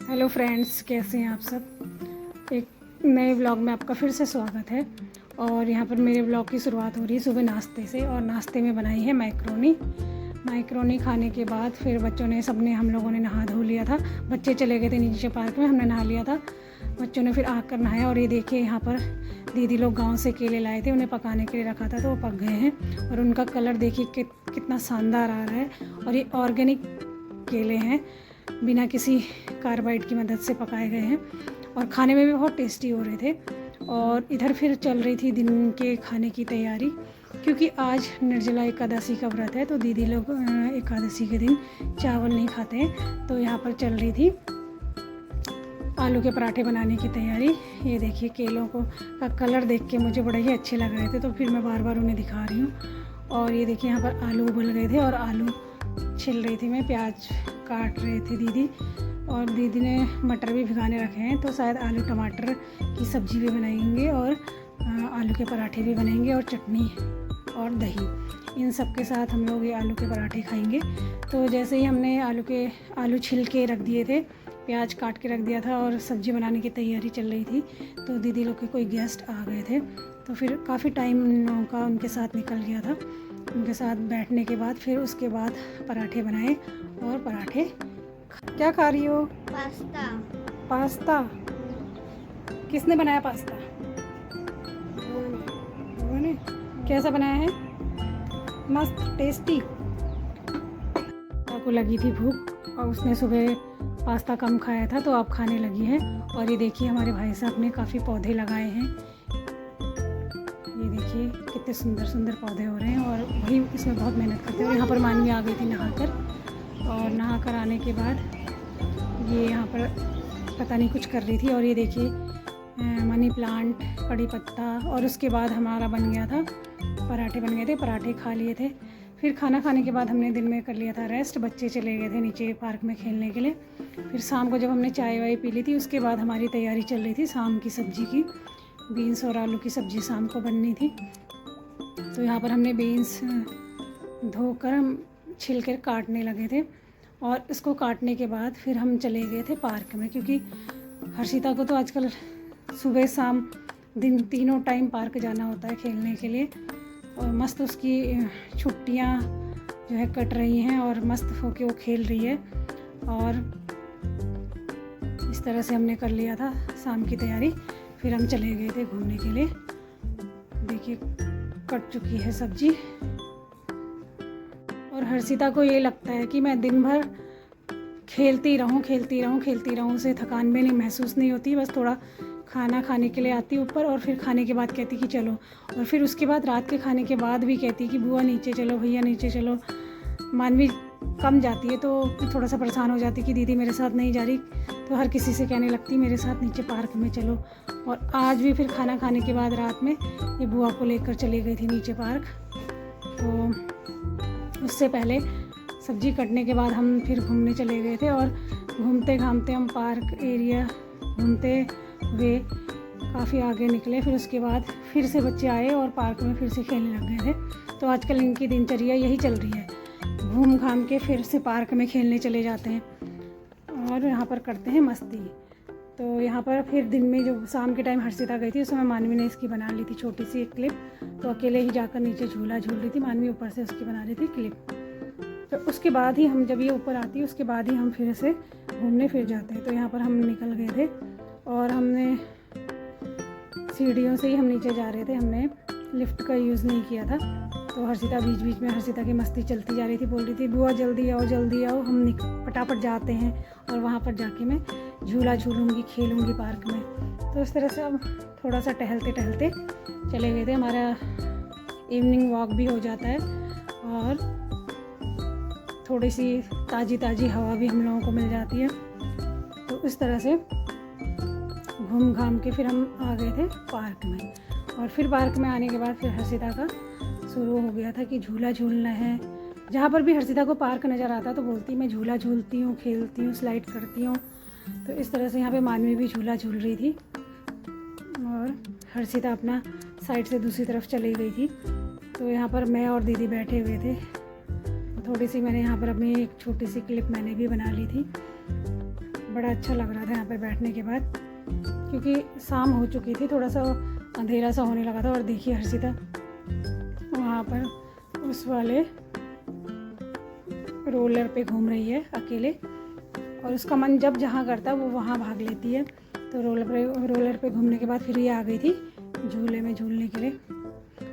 Hello friends, कैसे हैं आप सब। एक नए व्लॉग में आपका फिर से स्वागत है। और यहाँ पर मेरे व्लॉग की शुरुआत हो रही है सुबह नाश्ते से। और नाश्ते में बनाई है मैक्रोनी खाने के बाद फिर बच्चों ने हम लोगों ने नहा धो लिया था। बच्चे चले गए थे नीचे पार्क में, हमने नहा लिया था। बच्चों ने फिर आकर नहाया। और ये देखिए, यहाँ पर दीदी लोग गांव से केले लाए थे, उन्हें पकाने के लिए रखा था तो वो पक गए हैं। और उनका कलर देखिए कितना शानदार आ रहा है। और ये ऑर्गेनिक केले हैं, बिना किसी कार्बाइड की मदद से पकाए गए हैं और खाने में भी बहुत टेस्टी हो रहे थे। और इधर फिर चल रही थी दिन के खाने की तैयारी, क्योंकि आज निर्जला एकादशी का व्रत है। तो दीदी लोग एकादशी के दिन चावल नहीं खाते हैं। तो यहाँ पर चल रही थी आलू के पराठे बनाने की तैयारी। ये देखिए, केलों का कलर देख के मुझे बड़े ही अच्छे लग रहे थे, तो फिर मैं बार बार उन्हें दिखा रही हूँ। और ये देखिए, यहाँ पर आलू उबल गए थे और आलू छिल रही थी मैं, प्याज काट रहे थे दीदी। और दीदी ने मटर भी भिगाने रखे हैं, तो शायद आलू टमाटर की सब्ज़ी भी बनाएंगे और आलू के पराठे भी बनेंगे और चटनी और दही, इन सब के साथ हम लोग ये आलू के पराठे खाएंगे। तो जैसे ही हमने आलू छिल के रख दिए थे, प्याज काट के रख दिया था और सब्ज़ी बनाने की तैयारी चल रही थी, तो दीदी लोग के कोई गेस्ट आ गए थे। तो फिर काफ़ी टाइम का उनके साथ निकल गया था। उनके साथ बैठने के बाद फिर उसके बाद पराठे बनाए और पराठे। क्या खा रही हो? पास्ता। किसने बनाया पास्ता? उन्होंने। कैसा बनाया है? मस्त टेस्टी। को लगी थी भूख और उसने सुबह पास्ता कम खाया था, तो अब खाने लगी है। और ये देखिए, हमारे भाई साहब ने काफ़ी पौधे लगाए हैं। ये देखिए कितने सुंदर सुंदर पौधे हो रहे हैं और वही इसमें बहुत मेहनत करते हैं। और यहाँ पर मानवी आ गई थी नहाकर, और नहाकर आने के बाद ये यहाँ पर पता नहीं कुछ कर रही थी। और ये देखिए, मनी प्लांट, कड़ी पत्ता। और उसके बाद हमारा बन गया था, पराठे बन गए थे, पराठे खा लिए थे। फिर खाना खाने के बाद हमने दिन में कर लिया था रेस्ट। बच्चे चले गए थे नीचे पार्क में खेलने के लिए। फिर शाम को जब हमने चाय वाय पी ली थी, उसके बाद हमारी तैयारी चल रही थी शाम की सब्ज़ी की। बीन्स और आलू की सब्ज़ी शाम को बननी थी। तो यहाँ पर हमने बीन्स धोकर छिल कर काटने लगे थे। और इसको काटने के बाद फिर हम चले गए थे पार्क में, क्योंकि हर्षिता को तो आजकल सुबह शाम दिन तीनों टाइम पार्क जाना होता है खेलने के लिए। और मस्त उसकी छुट्टियाँ जो है कट रही हैं और मस्त होके वो खेल रही है। और इस तरह से हमने कर लिया था शाम की तैयारी। फिर हम चले गए थे घूमने के लिए। देखिए, कट चुकी है सब्जी। और हर्षिता को ये लगता है कि मैं दिन भर खेलती रहूं, उसे थकान भी नहीं महसूस नहीं होती। बस थोड़ा खाना खाने के लिए आती ऊपर और फिर खाने के बाद कहती कि चलो। और फिर उसके बाद रात के खाने के बाद भी कहती कि बुआ नीचे चलो, भैया नीचे चलो। मानवी कम जाती है तो थोड़ा सा परेशान हो जाती कि दीदी मेरे साथ नहीं जा रही, तो हर किसी से कहने लगती मेरे साथ नीचे पार्क में चलो। और आज भी फिर खाना खाने के बाद रात में ये बुआ को लेकर चली गई थी नीचे पार्क। तो उससे पहले सब्जी कटने के बाद हम फिर घूमने चले गए थे। और घूमते घामते हम पार्क एरिया घूमते हुए काफ़ी आगे निकले। फिर उसके बाद फिर से बच्चे आए और पार्क में फिर से खेलने लग गए थे। तो आजकल इनकी दिनचर्या यही चल रही है, घूम घाम के फिर से पार्क में खेलने चले जाते हैं और यहाँ पर करते हैं मस्ती। तो यहाँ पर फिर दिन में जो शाम के टाइम हर्षिता गई थी, उस समय मानवी ने इसकी बना ली थी छोटी सी एक क्लिप। तो अकेले ही जाकर नीचे झूला झूल रही थी मानवी, ऊपर से उसकी बना रही थी क्लिप। तो उसके बाद ही हम जब ये ऊपर आती है, उसके बाद ही हम फिर से घूमने फिर जाते हैं। तो यहाँ पर हम निकल गए थे और हमने सीढ़ियों से ही हम नीचे जा रहे थे, हमने लिफ्ट का यूज़ नहीं किया था। तो हर्षिता बीच बीच में हर्षिता की मस्ती चलती जा रही थी, बोल रही थी बुआ जल्दी आओ, हम फटाफट जाते हैं और वहाँ पर जाके मैं झूला झूलूँगी, खेलूँगी पार्क में। तो इस तरह से अब थोड़ा सा टहलते टहलते चले गए थे। हमारा इवनिंग वॉक भी हो जाता है और थोड़ी सी ताज़ी हवा भी हम लोगों को मिल जाती है। तो इस तरह से घूम घाम के फिर हम आ गए थे पार्क में। और फिर पार्क में आने के बाद फिर हर्षिता का शुरू हो गया था कि झूला झूलना है। जहाँ पर भी हर्षिता को पार्क नज़र आता तो बोलती मैं झूला झूलती हूँ, खेलती हूँ, स्लाइड करती हूँ। तो इस तरह से यहाँ पे मानवी भी झूला झूल रही थी और हर्षिता अपना साइड से दूसरी तरफ चली गई थी। तो यहाँ पर मैं और दीदी बैठे हुए थे। थोड़ी सी मैंने यहाँ पर अपनी एक छोटी सी क्लिप मैंने भी बना ली थी। बड़ा अच्छा लग रहा था यहाँ पर बैठने के बाद, क्योंकि शाम हो चुकी थी, थोड़ा सा अंधेरा सा होने लगा था। और देखिए हर्षिता वहाँ पर उस वाले रोलर पे घूम रही है अकेले, और उसका मन जब जहाँ करता है वो वहाँ भाग लेती है। तो रोलर पे घूमने के बाद फिर ये आ गई थी झूले में झूलने के लिए,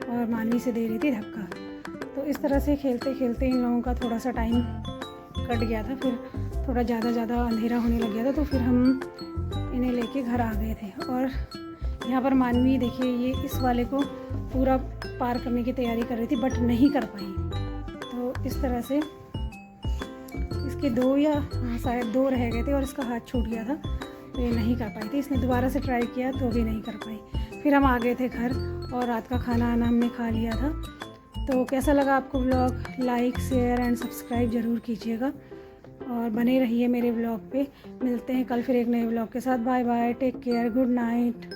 और मानवी से दे रही थी धक्का। तो इस तरह से खेलते खेलते इन लोगों का थोड़ा सा टाइम कट गया था। फिर थोड़ा ज़्यादा अंधेरा होने लग गया था, तो फिर हम इन्हें लेके घर आ गए थे। और यहाँ पर मानवी देखिए ये इस वाले को पूरा पार करने की तैयारी कर रही थी, बट नहीं कर पाई। तो इस तरह से इसके 2 या शायद 2 रह गए थे, और इसका हाथ छूट गया था, तो ये नहीं कर पाई थी। इसने दोबारा से ट्राई किया तो भी नहीं कर पाई। फिर हम आ गए थे घर, और रात का खाना हमने खा लिया था। तो कैसा लगा आपको vlog? Like, share and subscribe ज़रूर कीजिएगा, और बने रहिए मेरे व्लॉग पे। मिलते हैं कल फिर एक नए व्लॉग के साथ। Bye bye, take care, good night.